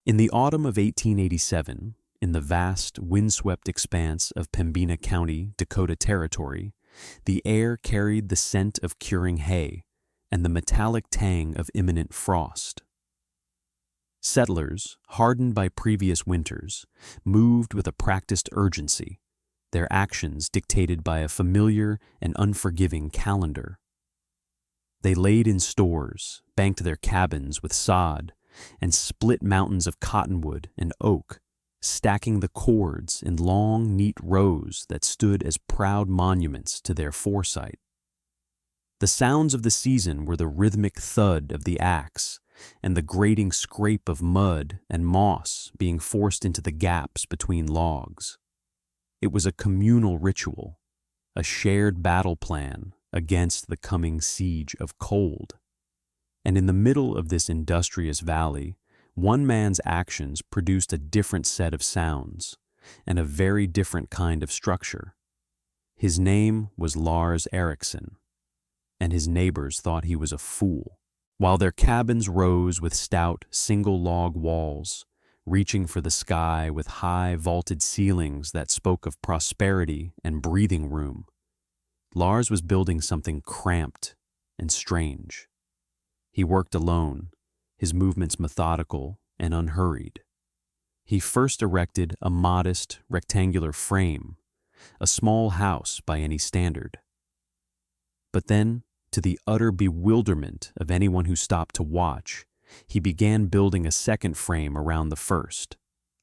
In the autumn of 1887, in the vast, windswept expanse of Pembina County, Dakota Territory, the air carried the scent of curing hay and the metallic tang of imminent frost. Settlers, hardened by previous winters, moved with a practiced urgency, their actions dictated by a familiar and unforgiving calendar. They laid in stores, banked their cabins with sod, and split mountains of cottonwood and oak, stacking the cords in long, neat rows that stood as proud monuments to their foresight. The sounds of the season were the rhythmic thud of the axe and the grating scrape of mud and moss being forced into the gaps between logs. It was a communal ritual, a shared battle plan against the coming siege of cold. And in the middle of this industrious valley, one man's actions produced a different set of sounds and a very different kind of structure. His name was Lars Ericsson, and his neighbors thought he was a fool. While their cabins rose with stout, single-log walls, reaching for the sky with high, vaulted ceilings that spoke of prosperity and breathing room, Lars was building something cramped and strange. He worked alone, his movements methodical and unhurried. He first erected a modest, rectangular frame, a small house by any standard. But then, to the utter bewilderment of anyone who stopped to watch, he began building a second frame around the first,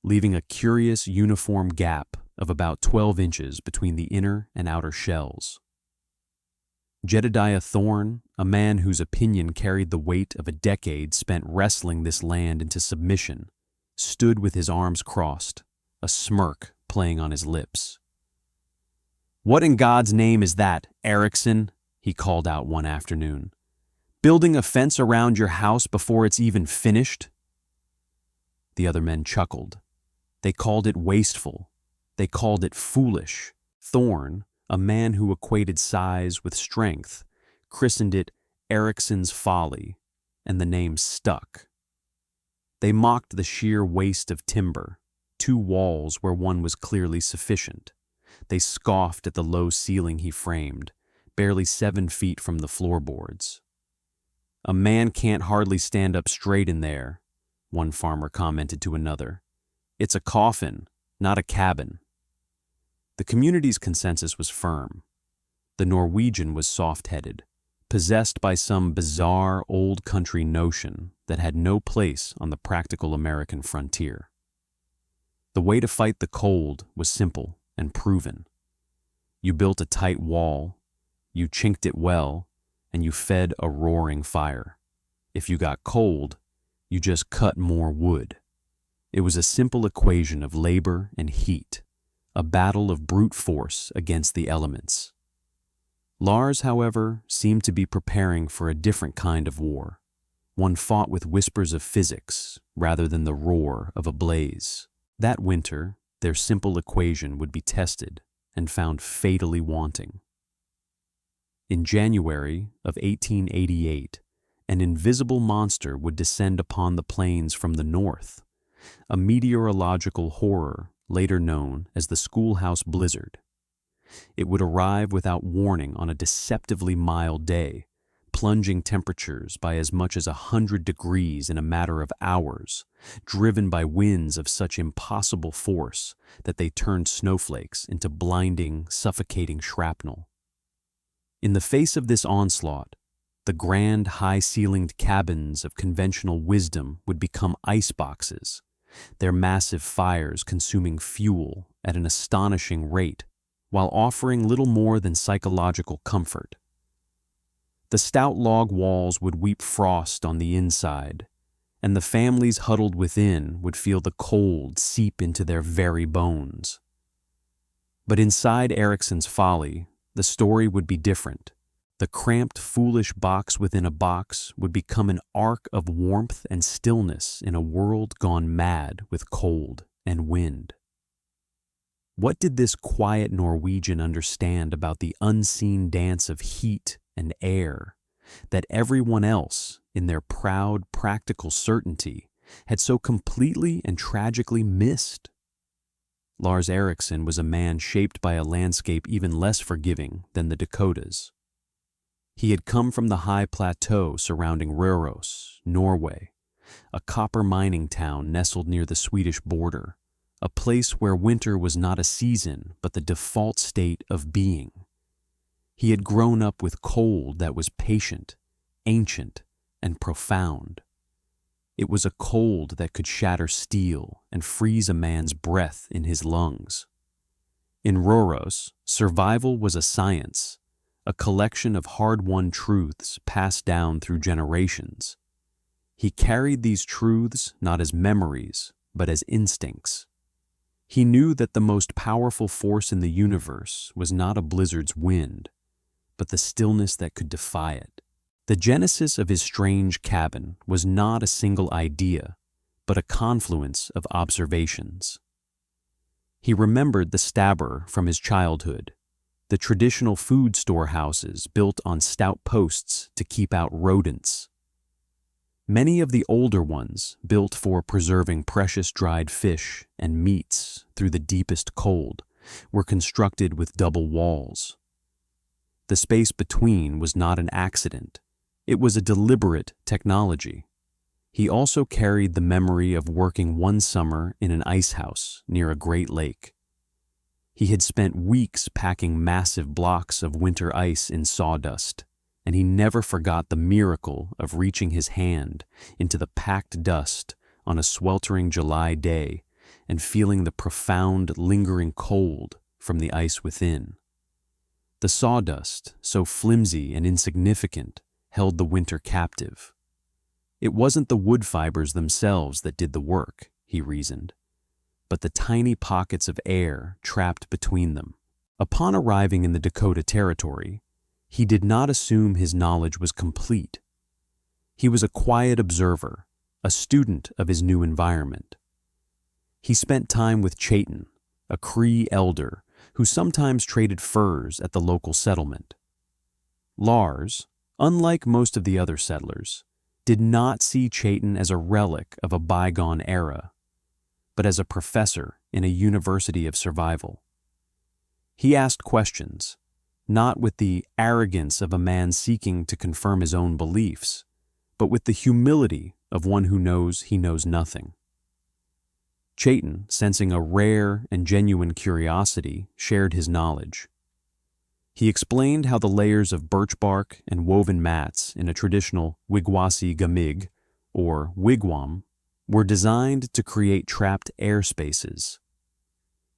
leaving a curious uniform gap of about 12 inches between the inner and outer shells. Jedediah Thorne, a man whose opinion carried the weight of a decade spent wrestling this land into submission, stood with his arms crossed, a smirk playing on his lips. "What in God's name is that, Ericsson?" he called out one afternoon. "Building a fence around your house before it's even finished?" The other men chuckled. They called it wasteful. They called it foolish. Thorne, a man who equated size with strength, christened it Ericsson's Folly, and the name stuck. They mocked the sheer waste of timber, 2 walls where one was clearly sufficient. They scoffed at the low ceiling he framed, barely 7 feet from the floorboards. "A man can't hardly stand up straight in there," one farmer commented to another. "It's a coffin, not a cabin." The community's consensus was firm. The Norwegian was soft-headed, possessed by some bizarre old country notion that had no place on the practical American frontier. The way to fight the cold was simple and proven. You built a tight wall, you chinked it well, and you fed a roaring fire. If you got cold, you just cut more wood. It was a simple equation of labor and heat, a battle of brute force against the elements. Lars, however, seemed to be preparing for a different kind of war, one fought with whispers of physics rather than the roar of a blaze. That winter, their simple equation would be tested and found fatally wanting. In January of 1888, an invisible monster would descend upon the plains from the north, a meteorological horror later known as the schoolhouse blizzard. It would arrive without warning on a deceptively mild day, plunging temperatures by as much as 100 degrees in a matter of hours, driven by winds of such impossible force that they turned snowflakes into blinding, suffocating shrapnel. In the face of this onslaught, the grand, high-ceilinged cabins of conventional wisdom would become iceboxes, their massive fires consuming fuel at an astonishing rate, while offering little more than psychological comfort. The stout log walls would weep frost on the inside, and the families huddled within would feel the cold seep into their very bones. But inside Ericsson's Folly, the story would be different. The cramped, foolish box within a box would become an ark of warmth and stillness in a world gone mad with cold and wind. What did this quiet Norwegian understand about the unseen dance of heat and air that everyone else, in their proud, practical certainty, had so completely and tragically missed. Lars Ericsson was a man shaped by a landscape even less forgiving than the Dakotas. He had come from the high plateau surrounding Røros, Norway, a copper mining town nestled near the Swedish border, a place where winter was not a season but the default state of being. He had grown up with cold that was patient, ancient, and profound. It was a cold that could shatter steel and freeze a man's breath in his lungs. In Røros, survival was a science, a collection of hard-won truths passed down through generations. He carried these truths not as memories, but as instincts. He knew that the most powerful force in the universe was not a blizzard's wind, but the stillness that could defy it. The genesis of his strange cabin was not a single idea, but a confluence of observations. He remembered the stabber from his childhood, the traditional food storehouses built on stout posts to keep out rodents. Many of the older ones, built for preserving precious dried fish and meats through the deepest cold, were constructed with double walls. The space between was not an accident. It was a deliberate technology. He also carried the memory of working one summer in an ice house near a great lake. He had spent weeks packing massive blocks of winter ice in sawdust, and he never forgot the miracle of reaching his hand into the packed dust on a sweltering July day and feeling the profound, lingering cold from the ice within. The sawdust, so flimsy and insignificant, held the winter captive. It wasn't the wood fibers themselves that did the work, he reasoned, but the tiny pockets of air trapped between them. Upon arriving in the Dakota Territory, he did not assume his knowledge was complete. He was a quiet observer, a student of his new environment. He spent time with Chaitin, a Cree elder who sometimes traded furs at the local settlement. Lars, unlike most of the other settlers, did not see Chaitin as a relic of a bygone era, but as a professor in a university of survival. He asked questions, not with the arrogance of a man seeking to confirm his own beliefs, but with the humility of one who knows he knows nothing. Chaitin, sensing a rare and genuine curiosity, shared his knowledge. He explained how the layers of birch bark and woven mats in a traditional Wigwasi gamig, or wigwam, were designed to create trapped air spaces.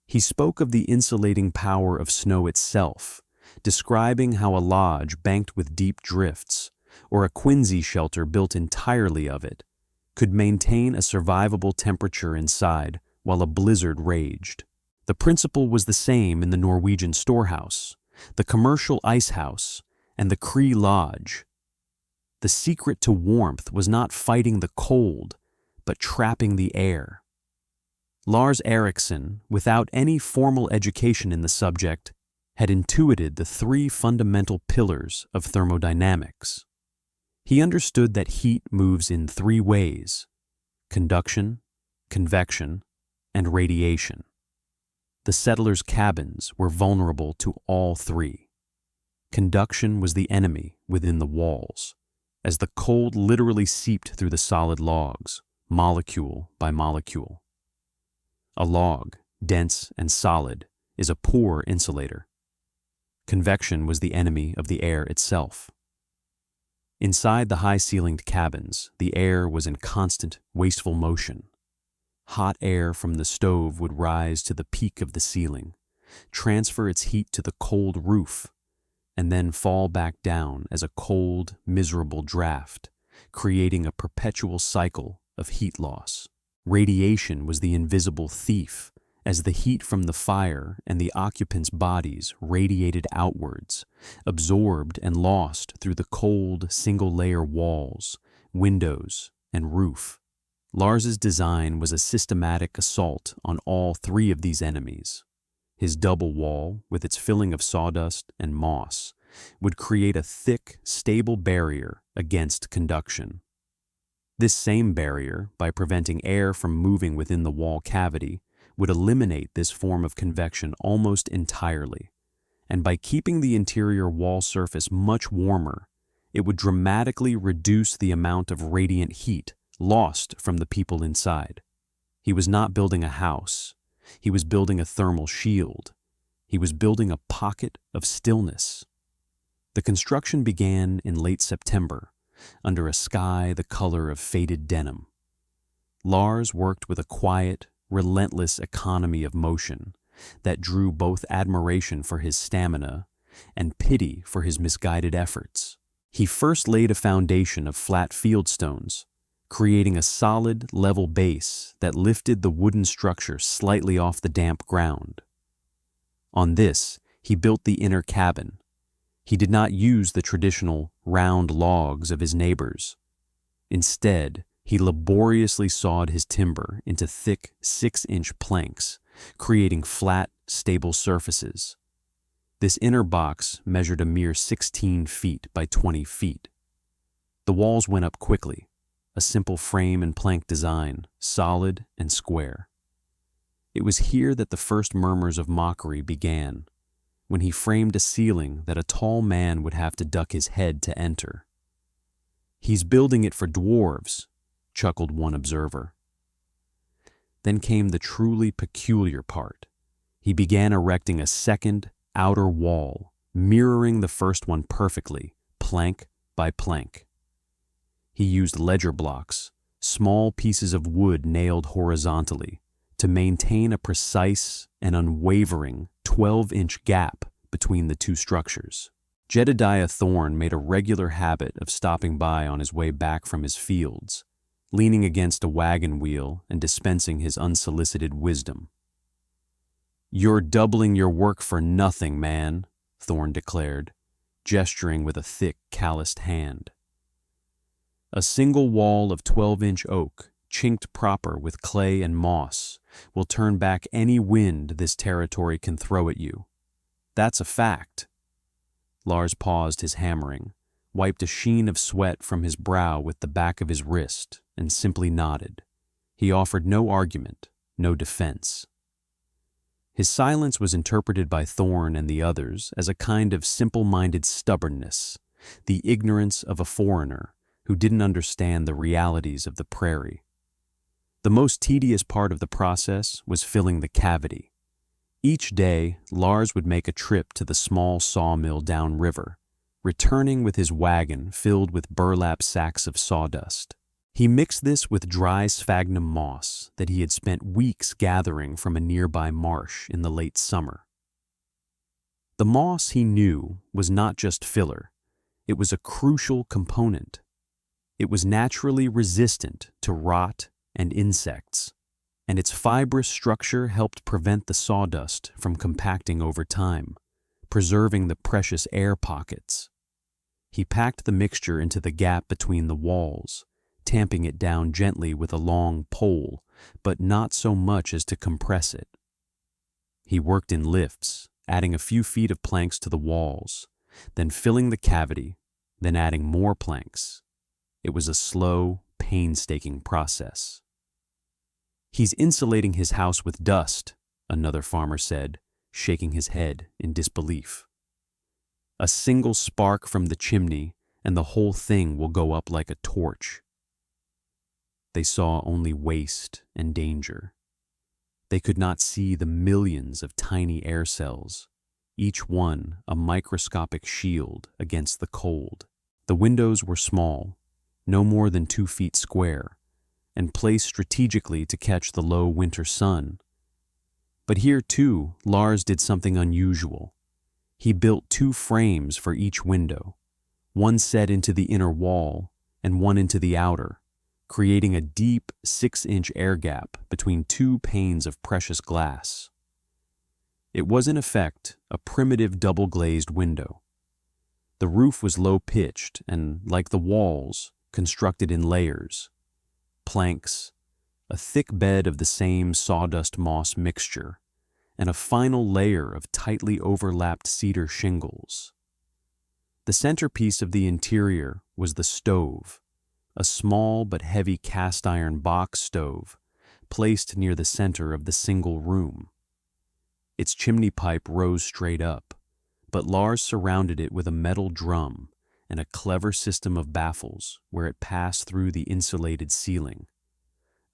He spoke of the insulating power of snow itself, describing how a lodge banked with deep drifts, or a quinsy shelter built entirely of it, could maintain a survivable temperature inside while a blizzard raged. The principle was the same in the Norwegian storehouse, the commercial ice house, and the Cree lodge. The secret to warmth was not fighting the cold, but trapping the air. Lars Ericsson, without any formal education in the subject, had intuited the three fundamental pillars of thermodynamics. He understood that heat moves in three ways: conduction, convection, and radiation. The settlers' cabins were vulnerable to all three. Conduction was the enemy within the walls, as the cold literally seeped through the solid logs, molecule by molecule. A log, dense and solid, is a poor insulator. Convection was the enemy of the air itself. Inside the high-ceilinged cabins, the air was in constant, wasteful motion. Hot air from the stove would rise to the peak of the ceiling, transfer its heat to the cold roof, and then fall back down as a cold, miserable draft, creating a perpetual cycle of heat loss. Radiation was the invisible thief, as the heat from the fire and the occupants' bodies radiated outwards, absorbed and lost through the cold, single-layer walls, windows, and roof. Lars's design was a systematic assault on all three of these enemies. His double wall, with its filling of sawdust and moss, would create a thick, stable barrier against conduction. This same barrier, by preventing air from moving within the wall cavity, would eliminate this form of convection almost entirely. And by keeping the interior wall surface much warmer, it would dramatically reduce the amount of radiant heat lost from the people inside. He was not building a house. He was building a thermal shield. He was building a pocket of stillness. The construction began in late September, under a sky the color of faded denim. Lars worked with a quiet, relentless economy of motion that drew both admiration for his stamina and pity for his misguided efforts. He first laid a foundation of flat fieldstones, creating a solid, level base that lifted the wooden structure slightly off the damp ground. On this, he built the inner cabin. He did not use the traditional round logs of his neighbors. Instead, he laboriously sawed his timber into thick 6-inch planks, creating flat, stable surfaces. This inner box measured a mere 16 feet by 20 feet. The walls went up quickly, a simple frame and plank design, solid and square. It was here that the first murmurs of mockery began, when he framed a ceiling that a tall man would have to duck his head to enter. "He's building it for dwarves," chuckled one observer. Then came the truly peculiar part. He began erecting a second, outer wall, mirroring the first one perfectly, plank by plank. He used ledger blocks, small pieces of wood nailed horizontally, to maintain a precise and unwavering 12-inch gap between the two structures. Jedediah Thorne made a regular habit of stopping by on his way back from his fields, leaning against a wagon wheel and dispensing his unsolicited wisdom. "You're doubling your work for nothing, man," Thorne declared, gesturing with a thick, calloused hand. "A single wall of 12-inch oak, chinked proper with clay and moss, will turn back any wind this territory can throw at you. That's a fact." Lars paused his hammering, wiped a sheen of sweat from his brow with the back of his wrist, and simply nodded. He offered no argument, no defense. His silence was interpreted by Thorne and the others as a kind of simple-minded stubbornness, the ignorance of a foreigner who didn't understand the realities of the prairie. The most tedious part of the process was filling the cavity. Each day, Lars would make a trip to the small sawmill downriver, returning with his wagon filled with burlap sacks of sawdust. He mixed this with dry sphagnum moss that he had spent weeks gathering from a nearby marsh in the late summer. The moss, he knew, was not just filler. It was a crucial component. It was naturally resistant to rot and insects, and its fibrous structure helped prevent the sawdust from compacting over time, preserving the precious air pockets. He packed the mixture into the gap between the walls, tamping it down gently with a long pole, but not so much as to compress it. He worked in lifts, adding a few feet of planks to the walls, then filling the cavity, then adding more planks. It was a slow, painstaking process. "He's insulating his house with dust," another farmer said, shaking his head in disbelief. "A single spark from the chimney and the whole thing will go up like a torch." They saw only waste and danger. They could not see the millions of tiny air cells, each one a microscopic shield against the cold. The windows were small, no more than 2 feet square, and placed strategically to catch the low winter sun. But here, too, Lars did something unusual. He built 2 frames for each window, one set into the inner wall and one into the outer, creating a deep 6-inch air gap between 2 panes of precious glass. It was in effect a primitive double-glazed window. The roof was low-pitched and, like the walls, constructed in layers. Planks, a thick bed of the same sawdust-moss mixture, and a final layer of tightly overlapped cedar shingles. The centerpiece of the interior was the stove, a small but heavy cast-iron box stove placed near the center of the single room. Its chimney pipe rose straight up, but Lars surrounded it with a metal drum and a clever system of baffles where it passed through the insulated ceiling.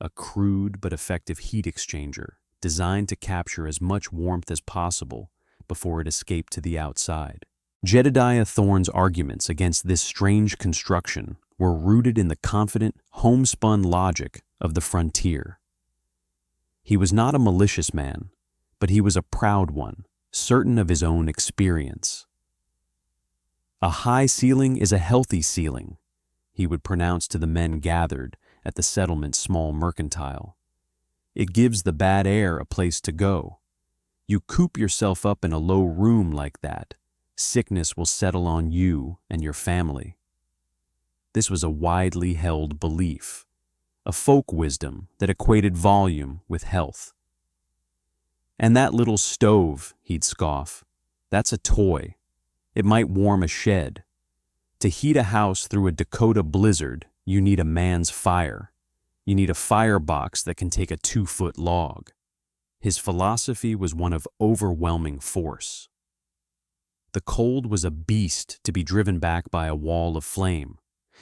A crude but effective heat exchanger designed to capture as much warmth as possible before it escaped to the outside. Jedediah Thorne's arguments against this strange construction were rooted in the confident, homespun logic of the frontier. He was not a malicious man, but he was a proud one, certain of his own experience. "A high ceiling is a healthy ceiling," he would pronounce to the men gathered at the settlement's small mercantile. "It gives the bad air a place to go. You coop yourself up in a low room like that, sickness will settle on you and your family." This was a widely held belief, a folk wisdom that equated volume with health. "And that little stove," he'd scoff, "that's a toy. It might warm a shed. To heat a house through a Dakota blizzard, you need a man's fire. You need a firebox that can take a 2-foot log." His philosophy was one of overwhelming force. The cold was a beast to be driven back by a wall of flame.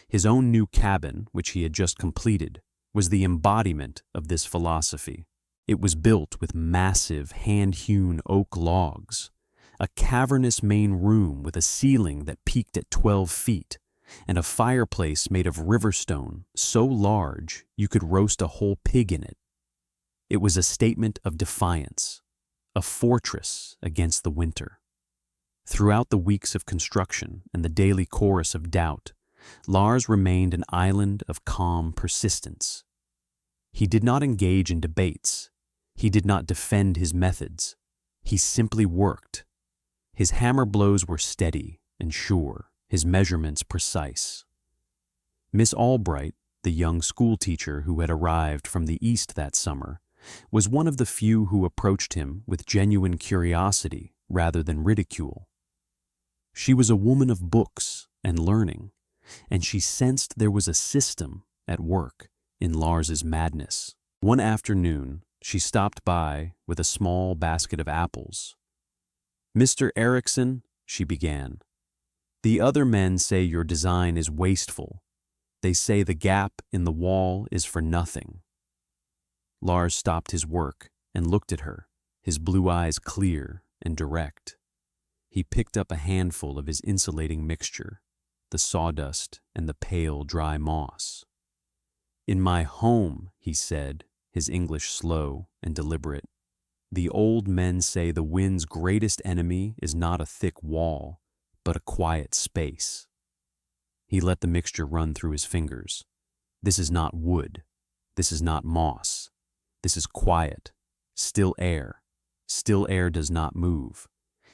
His own new cabin, which he had just completed, was the embodiment of this philosophy. It was built with massive hand-hewn oak logs, a cavernous main room with a ceiling that peaked at 12 feet, and a fireplace made of riverstone so large you could roast a whole pig in it. It was a statement of defiance, a fortress against the winter. Throughout the weeks of construction and the daily chorus of doubt, Lars remained an island of calm persistence. He did not engage in debates. He did not defend his methods. He simply worked. His hammer blows were steady and sure, his measurements precise. Miss Albright, the young schoolteacher who had arrived from the East that summer, was one of the few who approached him with genuine curiosity rather than ridicule. She was a woman of books and learning, and she sensed there was a system at work in Lars's madness. One afternoon, she stopped by with a small basket of apples. "Mr. Erickson," she began, "the other men say your design is wasteful. They say the gap in the wall is for nothing." Lars stopped his work and looked at her, his blue eyes clear and direct. He picked up a handful of his insulating mixture, the sawdust and the pale, dry moss. "In my home," he said, his English slow and deliberate, "the old men say the wind's greatest enemy is not a thick wall, but a quiet space." He let the mixture run through his fingers. "This is not wood. This is not moss. This is quiet, still air. Still air does not move.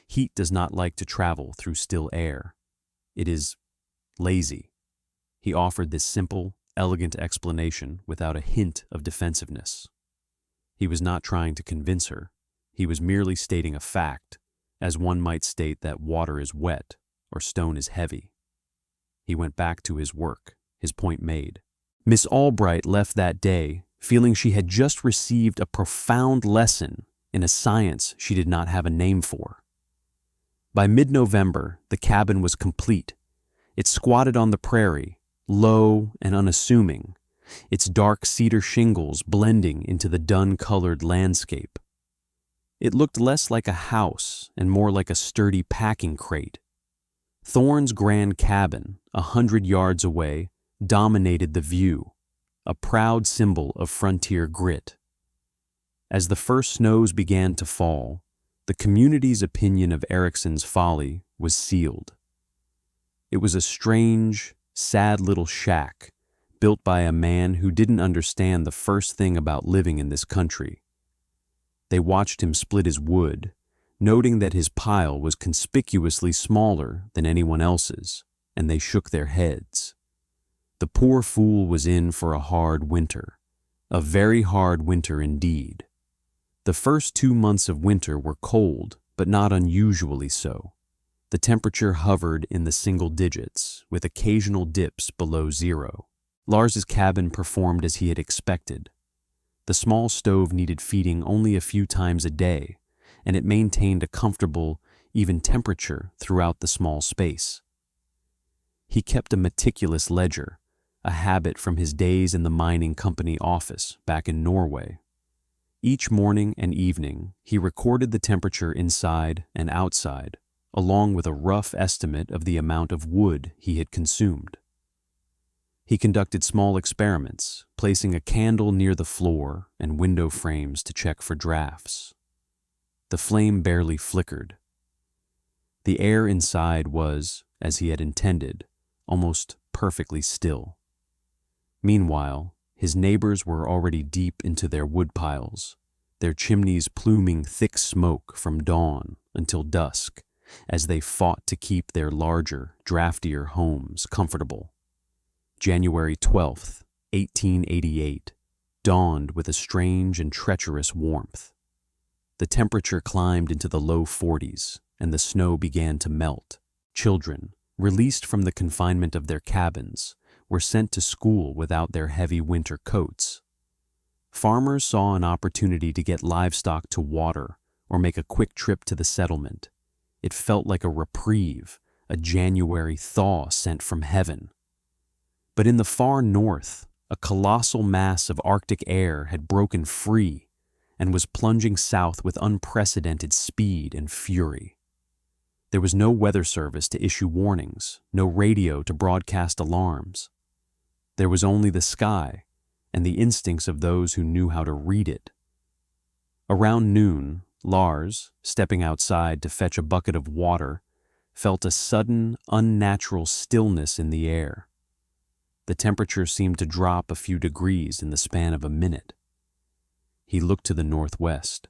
Heat does not like to travel through still air. It is lazy." He offered this simple, elegant explanation without a hint of defensiveness. He was not trying to convince her. He was merely stating a fact, as one might state that water is wet or stone is heavy. He went back to his work, his point made. Miss Albright left that day feeling she had just received a profound lesson in a science she did not have a name for. By mid-November, the cabin was complete. It squatted on the prairie, low and unassuming, its dark cedar shingles blending into the dun-colored landscape. It looked less like a house and more like a sturdy packing crate. Thorne's grand cabin, 100 yards away, dominated the view, a proud symbol of frontier grit. As the first snows began to fall, the community's opinion of Erickson's folly was sealed. It was a strange, sad little shack built by a man who didn't understand the first thing about living in this country. They watched him split his wood, noting that his pile was conspicuously smaller than anyone else's, and they shook their heads. The poor fool was in for a hard winter, a very hard winter indeed. The first 2 months of winter were cold, but not unusually so. The temperature hovered in the single digits, with occasional dips below zero. Lars's cabin performed as he had expected. The small stove needed feeding only a few times a day, and it maintained a comfortable, even temperature throughout the small space. He kept a meticulous ledger, a habit from his days in the mining company office back in Norway. Each morning and evening, he recorded the temperature inside and outside, along with a rough estimate of the amount of wood he had consumed. He conducted small experiments, placing a candle near the floor and window frames to check for drafts. The flame barely flickered. The air inside was, as he had intended, almost perfectly still. Meanwhile, his neighbors were already deep into their woodpiles, their chimneys pluming thick smoke from dawn until dusk, as they fought to keep their larger, draftier homes comfortable. January 12th, 1888, dawned with a strange and treacherous warmth. The temperature climbed into the low 40s, and the snow began to melt. Children, released from the confinement of their cabins, were sent to school without their heavy winter coats. Farmers saw an opportunity to get livestock to water or make a quick trip to the settlement. It felt like a reprieve, a January thaw sent from heaven. But in the far north, a colossal mass of Arctic air had broken free and was plunging south with unprecedented speed and fury. There was no weather service to issue warnings, no radio to broadcast alarms. There was only the sky and the instincts of those who knew how to read it. Around noon, Lars, stepping outside to fetch a bucket of water, felt a sudden, unnatural stillness in the air. The temperature seemed to drop a few degrees in the span of a minute. He looked to the northwest.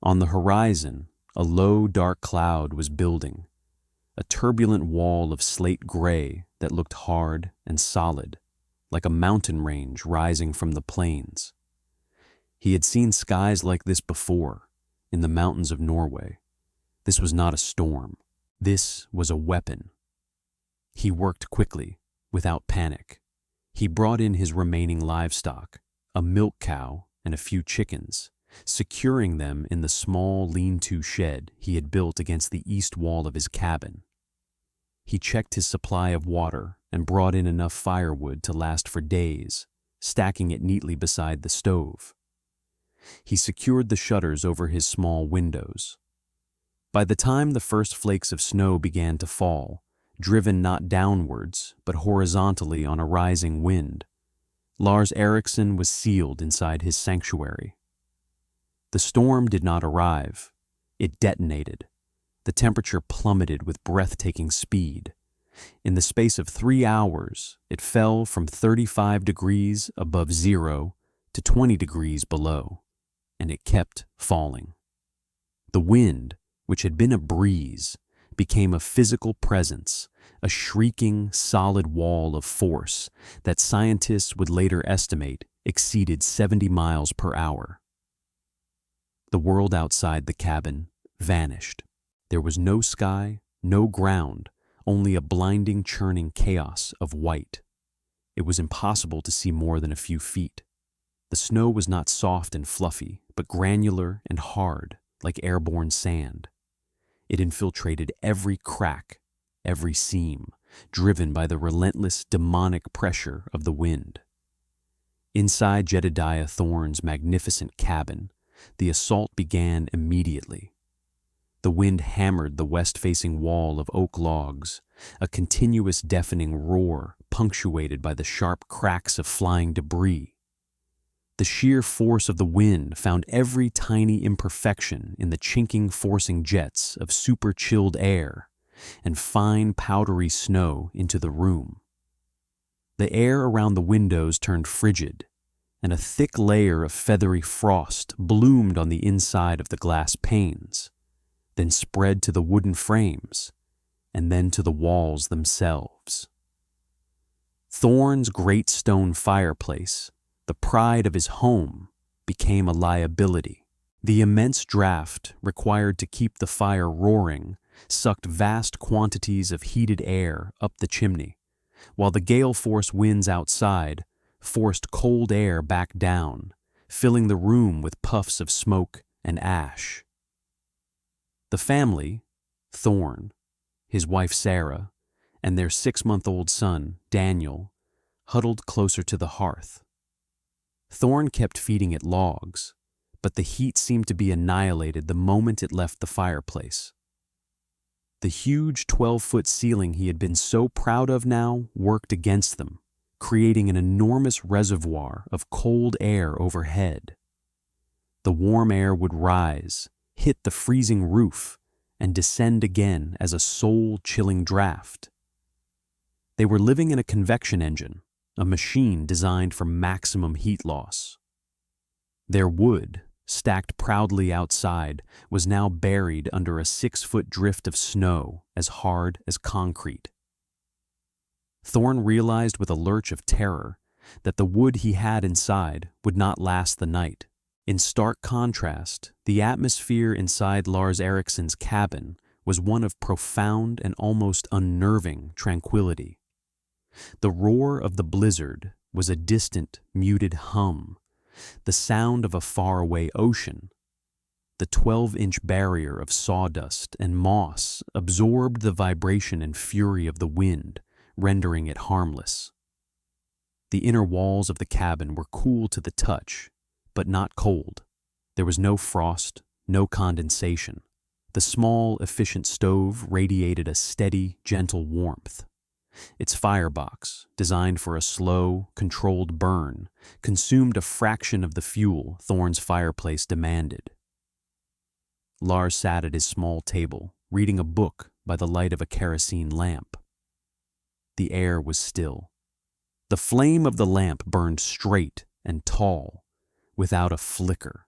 On the horizon, a low, dark cloud was building, a turbulent wall of slate gray that looked hard and solid, like a mountain range rising from the plains. He had seen skies like this before, in the mountains of Norway. This was not a storm. This was a weapon. He worked quickly, without panic. He brought in his remaining livestock, a milk cow and a few chickens, securing them in the small lean-to shed he had built against the east wall of his cabin. He checked his supply of water and brought in enough firewood to last for days, stacking it neatly beside the stove. He secured the shutters over his small windows. By the time the first flakes of snow began to fall, driven not downwards but horizontally on a rising wind, Lars Eriksson was sealed inside his sanctuary. The storm did not arrive. It detonated. The temperature plummeted with breathtaking speed. In the space of 3 hours, it fell from 35 degrees above zero to 20 degrees below, and it kept falling. The wind, which had been a breeze, became a physical presence, a shrieking, solid wall of force that scientists would later estimate exceeded 70 miles per hour. The world outside the cabin vanished. There was no sky, no ground, only a blinding, churning chaos of white. It was impossible to see more than a few feet. The snow was not soft and fluffy, but granular and hard, like airborne sand. It infiltrated every crack, every seam, driven by the relentless, demonic pressure of the wind. Inside Jedediah Thorne's magnificent cabin, the assault began immediately. The wind hammered the west-facing wall of oak logs, a continuous deafening roar punctuated by the sharp cracks of flying debris. The sheer force of the wind found every tiny imperfection in the chinking, forcing jets of super-chilled air and fine, powdery snow into the room. The air around the windows turned frigid, and a thick layer of feathery frost bloomed on the inside of the glass panes, then spread to the wooden frames, and then to the walls themselves. Thorne's great stone fireplace, the pride of his home, became a liability. The immense draft required to keep the fire roaring sucked vast quantities of heated air up the chimney, while the gale force winds outside forced cold air back down, filling the room with puffs of smoke and ash. The family, Thorn, his wife Sarah, and their 6-month-old son, Daniel, huddled closer to the hearth. Thorn kept feeding it logs, but the heat seemed to be annihilated the moment it left the fireplace. The huge 12-foot ceiling he had been so proud of now worked against them, creating an enormous reservoir of cold air overhead. The warm air would rise, hit the freezing roof, and descend again as a soul-chilling draft. They were living in a convection engine, a machine designed for maximum heat loss. Their wood, stacked proudly outside, was now buried under a 6-foot drift of snow as hard as concrete. Thorn realized with a lurch of terror that the wood he had inside would not last the night. In stark contrast, the atmosphere inside Lars Eriksson's cabin was one of profound and almost unnerving tranquility. The roar of the blizzard was a distant, muted hum, the sound of a faraway ocean. The 12-inch barrier of sawdust and moss absorbed the vibration and fury of the wind, rendering it harmless. The inner walls of the cabin were cool to the touch, but not cold. There was no frost, no condensation. The small, efficient stove radiated a steady, gentle warmth. Its firebox, designed for a slow, controlled burn, consumed a fraction of the fuel Thorn's fireplace demanded. Lars sat at his small table, reading a book by the light of a kerosene lamp. The air was still. The flame of the lamp burned straight and tall, without a flicker.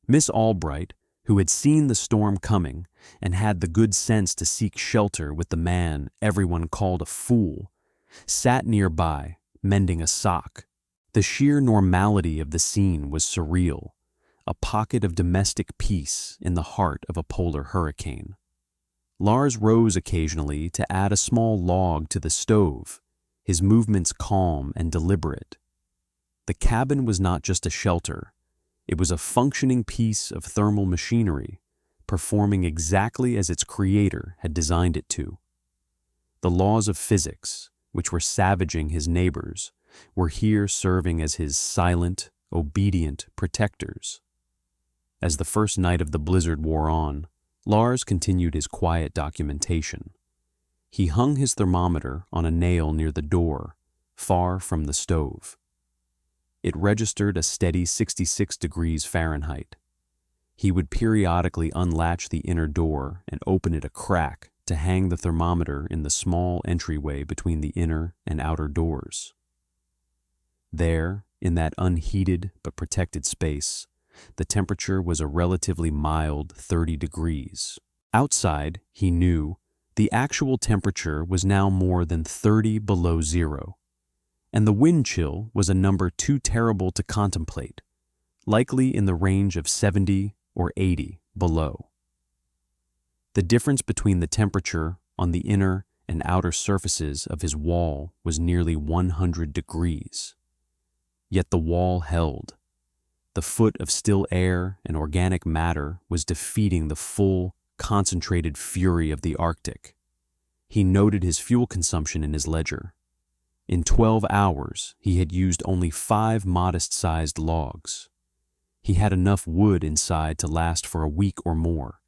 Miss Albright, who had seen the storm coming and had the good sense to seek shelter with the man everyone called a fool, sat nearby, mending a sock. The sheer normality of the scene was surreal, a pocket of domestic peace in the heart of a polar hurricane. Lars rose occasionally to add a small log to the stove, his movements calm and deliberate. The cabin was not just a shelter. It was a functioning piece of thermal machinery, performing exactly as its creator had designed it to. The laws of physics, which were savaging his neighbors, were here serving as his silent, obedient protectors. As the first night of the blizzard wore on, Lars continued his quiet documentation. He hung his thermometer on a nail near the door, far from the stove. It registered a steady 66 degrees Fahrenheit. He would periodically unlatch the inner door and open it a crack to hang the thermometer in the small entryway between the inner and outer doors. There, in that unheated but protected space, the temperature was a relatively mild 30 degrees. Outside, he knew, the actual temperature was now more than 30 below zero, and the wind chill was a number too terrible to contemplate, likely in the range of 70 or 80 below. The difference between the temperature on the inner and outer surfaces of his wall was nearly 100 degrees. Yet the wall held. The foot of still air and organic matter was defeating the full, concentrated fury of the Arctic. He noted his fuel consumption in his ledger. In 12 hours, he had used only 5 modest-sized logs. He had enough wood inside to last for a week or more.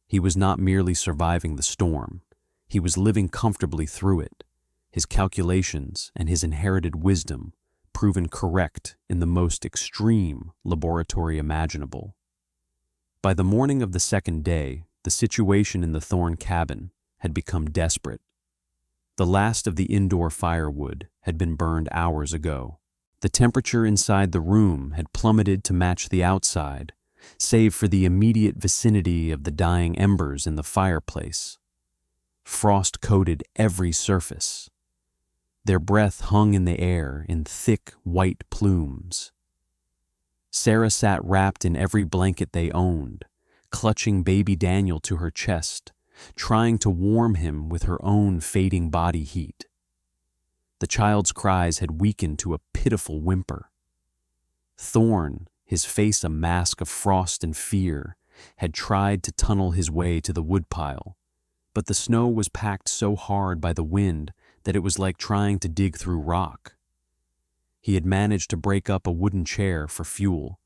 He was not merely surviving the storm. He was living comfortably through it, his calculations and his inherited wisdom proven correct in the most extreme laboratory imaginable. By the morning of the second day, the situation in the Thorn cabin had become desperate. The last of the indoor firewood had been burned hours ago. The temperature inside the room had plummeted to match the outside, save for the immediate vicinity of the dying embers in the fireplace. Frost coated every surface. Their breath hung in the air in thick, white plumes. Sarah sat wrapped in every blanket they owned, clutching baby Daniel to her chest, trying to warm him with her own fading body heat. The child's cries had weakened to a pitiful whimper. Thorn, his face a mask of frost and fear, had tried to tunnel his way to the woodpile, but the snow was packed so hard by the wind that it was like trying to dig through rock. He had managed to break up a wooden chair for fuel,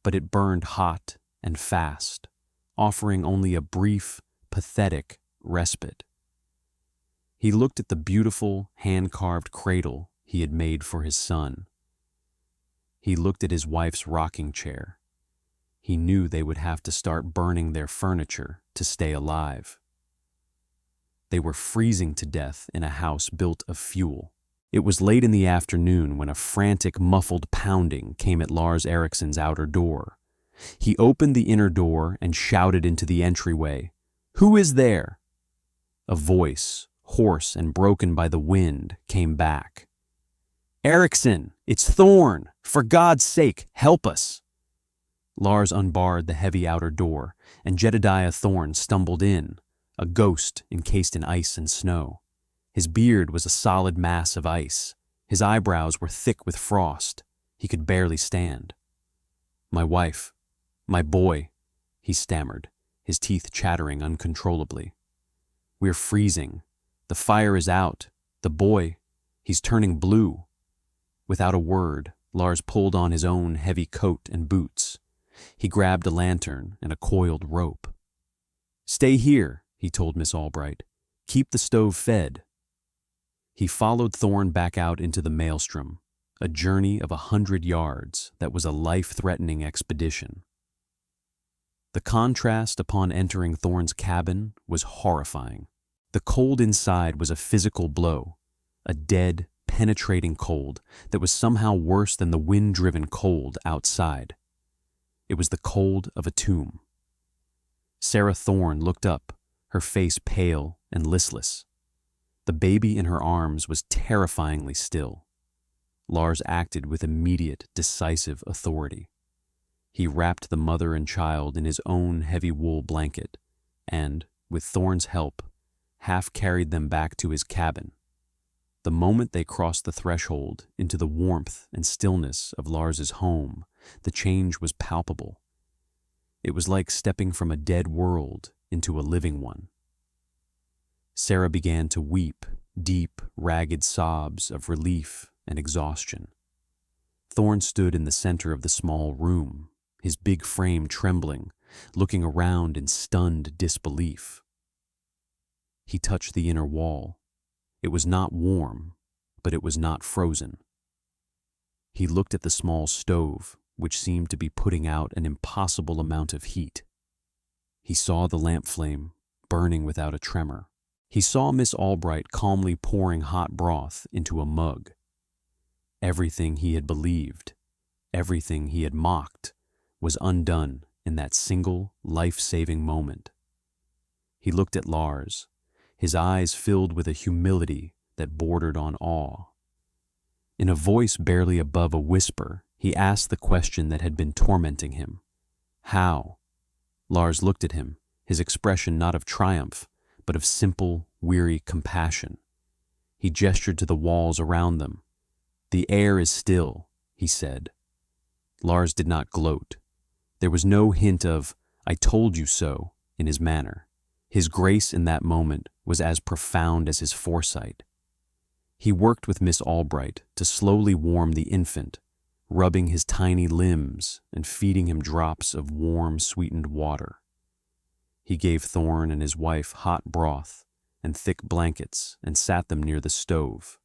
but it burned hot and fast, offering only a brief, pathetic respite. He looked at the beautiful, hand-carved cradle he had made for his son. He looked at his wife's rocking chair. He knew they would have to start burning their furniture to stay alive. They were freezing to death in a house built of fuel. It was late in the afternoon when a frantic, muffled pounding came at Lars Eriksson's outer door. He opened the inner door and shouted into the entryway, "Who is there?" A voice, hoarse and broken by the wind, came back. "Eriksson, it's Thorn! For God's sake, help us!" Lars unbarred the heavy outer door, and Jedediah Thorn stumbled in, a ghost encased in ice and snow. His beard was a solid mass of ice. His eyebrows were thick with frost. He could barely stand. "My wife, my boy," he stammered, his teeth chattering uncontrollably. "We're freezing. The fire is out. The boy, he's turning blue." Without a word, Lars pulled on his own heavy coat and boots. He grabbed a lantern and a coiled rope. "Stay here," he told Miss Albright. "Keep the stove fed." He followed Thorn back out into the maelstrom, a journey of 100 yards that was a life-threatening expedition. The contrast upon entering Thorn's cabin was horrifying. The cold inside was a physical blow, a dead, penetrating cold that was somehow worse than the wind-driven cold outside. It was the cold of a tomb. Sarah Thorn looked up, her face pale and listless. The baby in her arms was terrifyingly still. Lars acted with immediate, decisive authority. He wrapped the mother and child in his own heavy wool blanket and, with Thorn's help, half carried them back to his cabin. The moment they crossed the threshold into the warmth and stillness of Lars's home, the change was palpable. It was like stepping from a dead world into a living one. Sarah began to weep deep, ragged sobs of relief and exhaustion. Thorn stood in the center of the small room, his big frame trembling, looking around in stunned disbelief. He touched the inner wall. It was not warm, but it was not frozen. He looked at the small stove, which seemed to be putting out an impossible amount of heat. He saw the lamp flame burning without a tremor. He saw Miss Albright calmly pouring hot broth into a mug. Everything he had believed, everything he had mocked, was undone in that single, life-saving moment. He looked at Lars, his eyes filled with a humility that bordered on awe. In a voice barely above a whisper, he asked the question that had been tormenting him. "How?" Lars looked at him, his expression not of triumph, but of simple, weary compassion. He gestured to the walls around them. "The air is still," he said. Lars did not gloat. There was no hint of, "I told you so," in his manner. His grace in that moment was as profound as his foresight. He worked with Miss Albright to slowly warm the infant, rubbing his tiny limbs and feeding him drops of warm, sweetened water. He gave Thorn and his wife hot broth and thick blankets and sat them near the stove.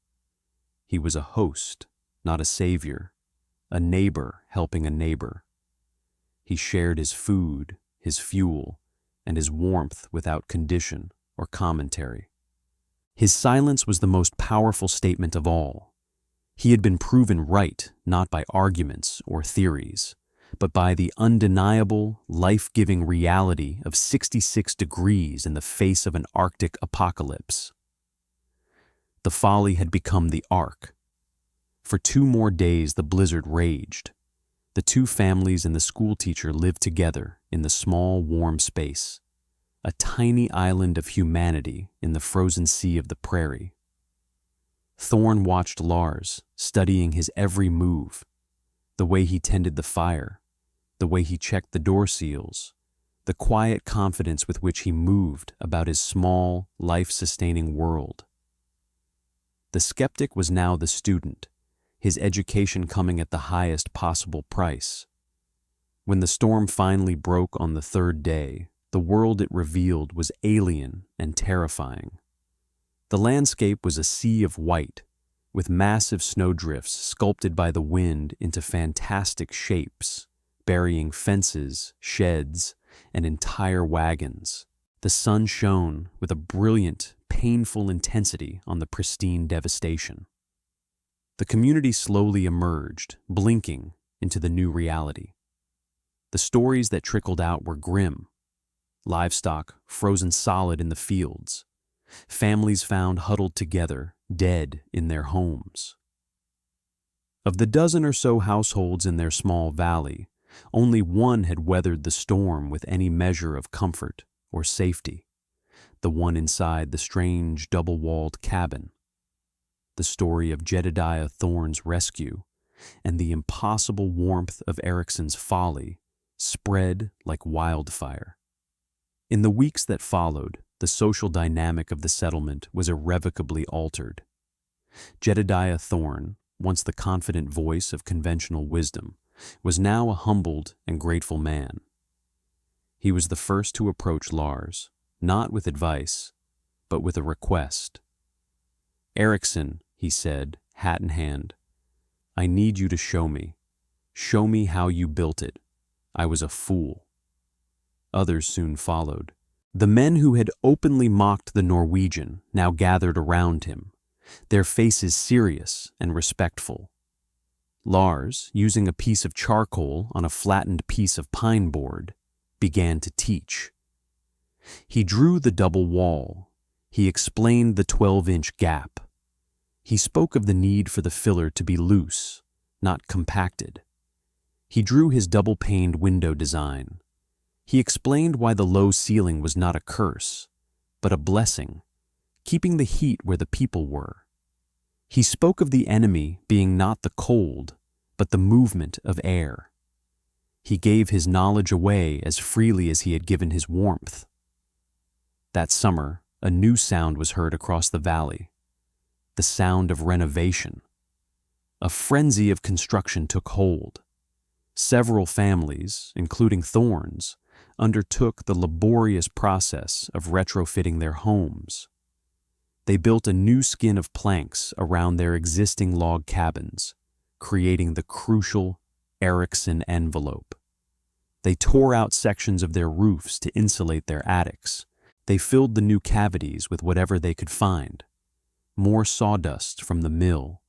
He was a host, not a savior, a neighbor helping a neighbor. He shared his food, his fuel, and his warmth without condition or commentary. His silence was the most powerful statement of all. He had been proven right not by arguments or theories, but by the undeniable, life-giving reality of 66 degrees in the face of an Arctic apocalypse. The folly had become the arc. For 2 more days the blizzard raged. The 2 families and the schoolteacher lived together in the small, warm space, a tiny island of humanity in the frozen sea of the prairie. Thorn watched Lars, studying his every move, the way he tended the fire, the way he checked the door seals, the quiet confidence with which he moved about his small, life-sustaining world. The skeptic was now the student, his education coming at the highest possible price. When the storm finally broke on the third day, the world it revealed was alien and terrifying. The landscape was a sea of white, with massive snowdrifts sculpted by the wind into fantastic shapes, burying fences, sheds, and entire wagons. The sun shone with a brilliant, painful intensity on the pristine devastation. The community slowly emerged, blinking, into the new reality. The stories that trickled out were grim. Livestock frozen solid in the fields. Families found huddled together, dead in their homes. Of the dozen or so households in their small valley, only one had weathered the storm with any measure of comfort or safety, the one inside the strange double-walled cabin. The story of Jedediah Thorn's rescue and the impossible warmth of Ericsson's folly spread like wildfire. In the weeks that followed, the social dynamic of the settlement was irrevocably altered. Jedediah Thorn, once the confident voice of conventional wisdom, was now a humbled and grateful man. He was the first to approach Lars, not with advice, but with a request. "Ericsson," he said, hat in hand, "I need you to show me. Show me how you built it. I was a fool." Others soon followed. The men who had openly mocked the Norwegian now gathered around him, their faces serious and respectful. Lars, using a piece of charcoal on a flattened piece of pine board, began to teach. He drew the double wall. He explained the 12-inch gap. He spoke of the need for the filler to be loose, not compacted. He drew his double-paned window design. He explained why the low ceiling was not a curse, but a blessing, keeping the heat where the people were. He spoke of the enemy being not the cold, but the movement of air. He gave his knowledge away as freely as he had given his warmth. That summer, a new sound was heard across the valley, the sound of renovation. A frenzy of construction took hold. Several families, including Thorn's, undertook the laborious process of retrofitting their homes. They built a new skin of planks around their existing log cabins, creating the crucial Ericsson envelope. They tore out sections of their roofs to insulate their attics. They filled the new cavities with whatever they could find. More sawdust from the mill,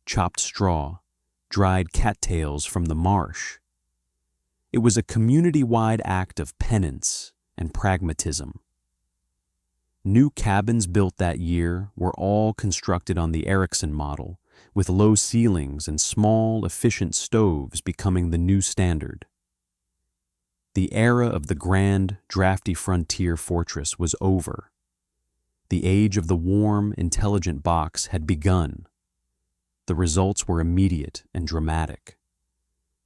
chopped straw, dried cattails from the marsh. It was a community-wide act of penance and pragmatism. New cabins built that year were all constructed on the Ericsson model, with low ceilings and small, efficient stoves becoming the new standard. The era of the grand, drafty frontier fortress was over. The age of the warm, intelligent box had begun. The results were immediate and dramatic.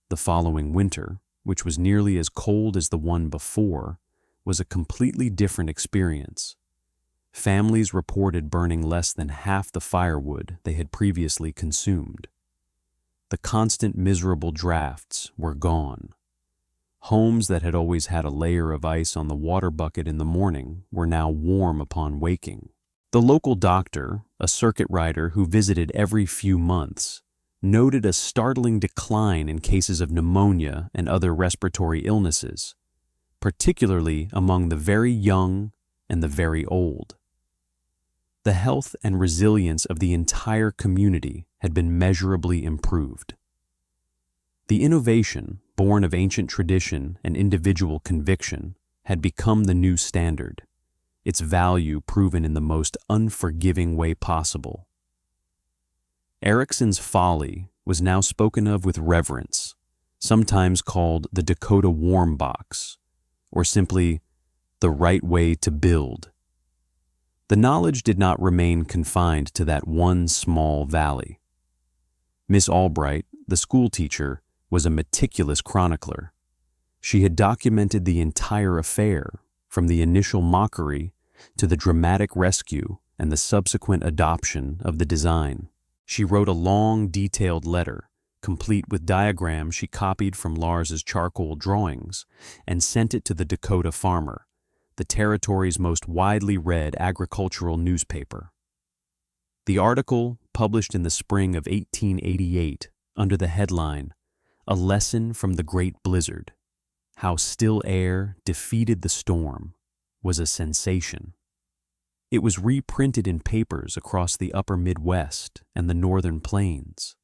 The following winter, which was nearly as cold as the one before, was a completely different experience. Families reported burning less than half the firewood they had previously consumed. The constant miserable drafts were gone. Homes that had always had a layer of ice on the water bucket in the morning were now warm upon waking. The local doctor, a circuit rider who visited every few months, noted a startling decline in cases of pneumonia and other respiratory illnesses, particularly among the very young and the very old. The health and resilience of the entire community had been measurably improved. The innovation, born of ancient tradition and individual conviction, had become the new standard, its value proven in the most unforgiving way possible. Ericsson's folly was now spoken of with reverence, sometimes called the Dakota Warm Box, or simply the right way to build. The knowledge did not remain confined to that one small valley. Miss Albright, the schoolteacher, was a meticulous chronicler. She had documented the entire affair, from the initial mockery to the dramatic rescue and the subsequent adoption of the design. She wrote a long, detailed letter, complete with diagrams she copied from Lars's charcoal drawings, and sent it to the Dakota Farmer, the territory's most widely read agricultural newspaper. The article, published in the spring of 1888, under the headline, "A Lesson from the Great Blizzard: How Still Air Defeated the Storm," was a sensation. It was reprinted in papers across the upper Midwest and the northern plains.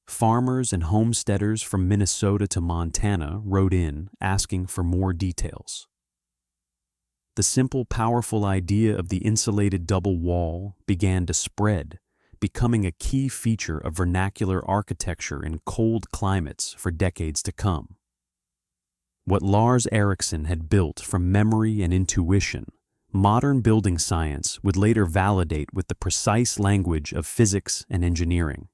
Farmers and homesteaders from Minnesota to Montana wrote in asking for more details. The simple, powerful idea of the insulated double wall began to spread, becoming a key feature of vernacular architecture in cold climates for decades to come. What Lars Ericsson had built from memory and intuition, modern building science would later validate with the precise language of physics and engineering.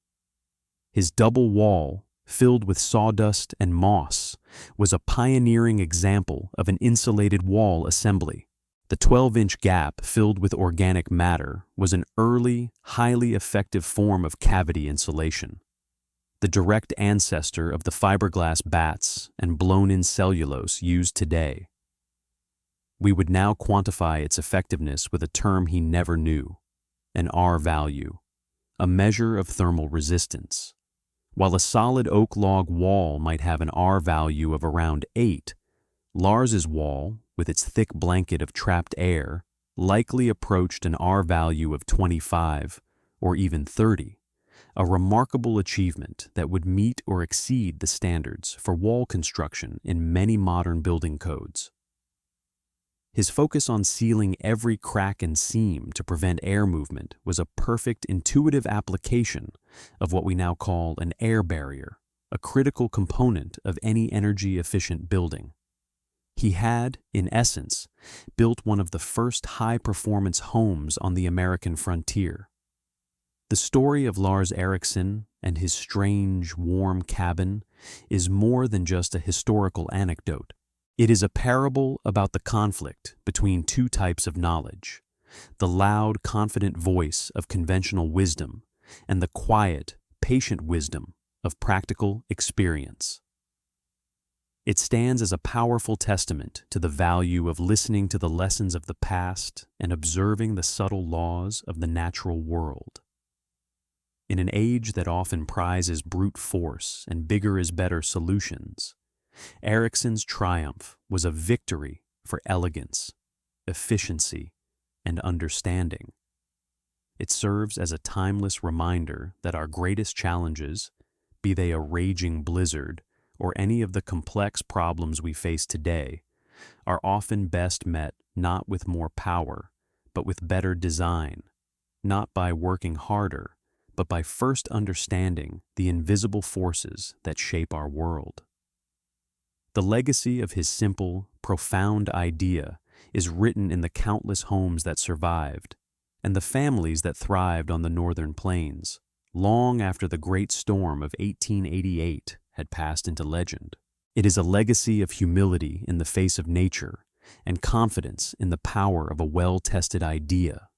His double wall, filled with sawdust and moss, was a pioneering example of an insulated wall assembly. The 12-inch gap filled with organic matter was an early, highly effective form of cavity insulation, the direct ancestor of the fiberglass bats and blown-in cellulose used today. We would now quantify its effectiveness with a term he never knew, an R value, a measure of thermal resistance. While a solid oak log wall might have an R value of around 8, Lars's wall, with its thick blanket of trapped air, likely approached an R value of 25 or even 30, a remarkable achievement that would meet or exceed the standards for wall construction in many modern building codes. His focus on sealing every crack and seam to prevent air movement was a perfect intuitive application of what we now call an air barrier, a critical component of any energy-efficient building. He had, in essence, built one of the first high-performance homes on the American frontier. The story of Lars Ericsson and his strange, warm cabin is more than just a historical anecdote. It is a parable about the conflict between two types of knowledge, the loud, confident voice of conventional wisdom and the quiet, patient wisdom of practical experience. It stands as a powerful testament to the value of listening to the lessons of the past and observing the subtle laws of the natural world. In an age that often prizes brute force and bigger is better solutions, Ericsson's triumph was a victory for elegance, efficiency, and understanding. It serves as a timeless reminder that our greatest challenges, be they a raging blizzard or any of the complex problems we face today, are often best met not with more power, but with better design, not by working harder, but by first understanding the invisible forces that shape our world. The legacy of his simple, profound idea is written in the countless homes that survived and the families that thrived on the northern plains, long after the great storm of 1888 had passed into legend. It is a legacy of humility in the face of nature and confidence in the power of a well-tested idea.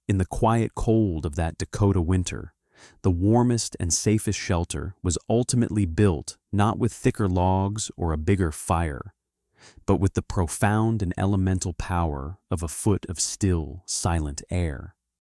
In the quiet cold of that Dakota winter, the warmest and safest shelter was ultimately built not with thicker logs or a bigger fire, but with the profound and elemental power of a foot of still, silent air.